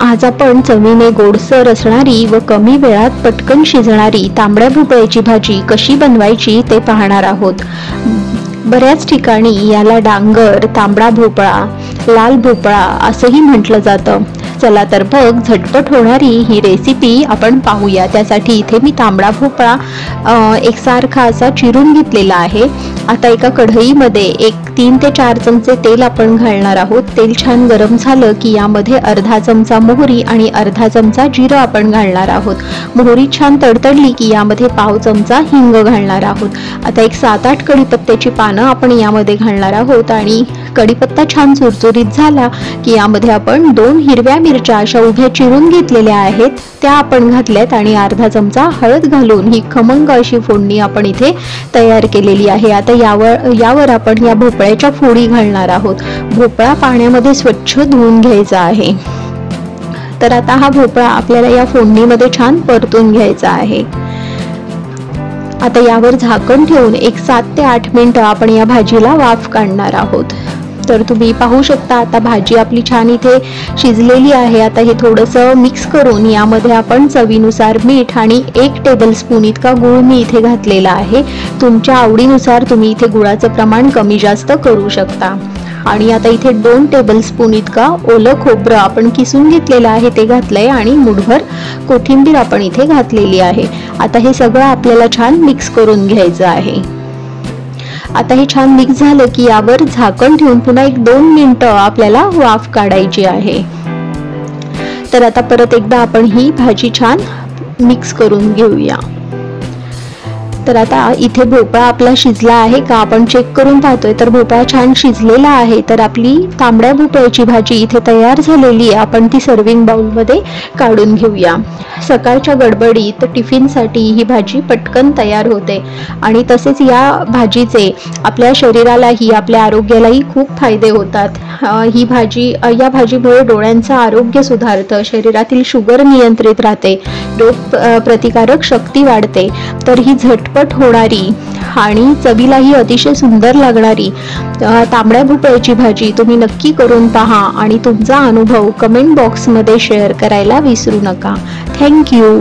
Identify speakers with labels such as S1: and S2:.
S1: आज आपण चवीने गोडसर असणारी व कमी वेळात पटकन शिजणारी तांबड्या भोपळ्याची भाजी कशी बनवायची ते पाहणार आहोत। बऱ्याच ठिकाणी याला डांगर, तांबडा भोपळा, लाल भोपळा असंही म्हटलं जातं। चला तर मग झटपट होणारी ही रेसिपी आपण पाहूया। त्यासाठी इथे मी तांबडा भोपळा एकसारखा असा चिरून घेतलेला आहे। आता एका कढईमध्ये 3 ते 4 चमचे तेल आपण घालणार आहोत। तेल छान गरम झालं की यामध्ये अर्धा चमचा मोहरी आणि अर्धा चमचा जिरं आपण घालणार आहोत। मोहरी छान तडतडली की यामध्ये पाव चमचा हिंग घालणार आहोत। आता 7-8 कढीपत्त्याची पानं आपण यामध्ये घालणार आहोत आणि कढीपत्ता छान चुरचुरीत झाला की यामध्ये आपण 2 हिरव्या मिरच्या अशा उभ्या चिरून घेतलेल्या आहेत त्या आपण घातल्यात आणि अर्धा चमचा हळद घालून ही खमंग अशी फोडणी आपण इथे तयार केलेली आहे। आता यावर आपण या भोपळ्याच्या फोडी घालणार आहोत। भोपळा पाण्यामध्ये स्वच्छ धुवून घ्यायचा आहे। तर आता हा भोपळा आपल्याला या फोडणीमध्ये छान परतून घ्यायचा आहे। आता यावर झाकण ठेवून 7 ते 8 मिनिटं आपण या भाजीला वाफ काढणार आहोत। तर तुम्ही पाहू शकता आता भाजी आपली छान इथे शिजलेली आहे। आता हे थोडंसं मिक्स करून यामध्ये आपण चवीनुसार मीठ आणि 1 टेबलस्पून इतका गूळ मी इथे घातलेला आहे। तुमच्या आवडीनुसार तुम्ही इथे गुळाचं प्रमाण कमी जास्त करू शकता। आणि आता इथे 2 टेबलस्पून इतका ओलं खोबरं आपण किसून घेतलेलं आहे ते घातलंय आणि मुठभर कोथिंबीर आपण इथे घातलेली आहे। आता हे सगळं आपल्याला छान मिक्स करून घ्यायचं आहे। आता हे छान मिक्स झालं की यावर झाकण ठेवून पुन्हा 1-2 मिनिटं आपल्याला वाफ काढायची आहे। तर आता परत एकदा आपण ही भाजी छान मिक्स करून घेऊया। तर आता इथे भोपळा आपला शिजला आहे का आपण चेक करून पाहतोय। तर भोपळा छान शिजलेला आहे। तर आपली तांबड्या भोपळ्याची भाजी इथे तयार झालेली आहे। आपण ती सर्विंग बाउल मध्ये काढून घेऊया। सकाळच्या गडबडीत टिफिनसाठी ही भाजी पटकन तयार होते आणि तसेच या भाजीचे आपल्या शरीरालाही आपल्या आरोग्यालाही खूप फायदे होतात। या भाजीमुळे डोळ्यांचं आरोग्य सुधारतं, शरीरातील शुगर नियंत्रित राहते, रोग प्रतिकारक शक्ती वाढते। तर ही झटपट होणारी आणि चवीलाही अतिशय सुंदर लागणारी तांबड्या भोपळ्याची भाजी तुम्ही नक्की करून पहा आणि तुमचा अनुभव कमेंट बॉक्समध्ये शेअर करायला विसरू नका। Thank you.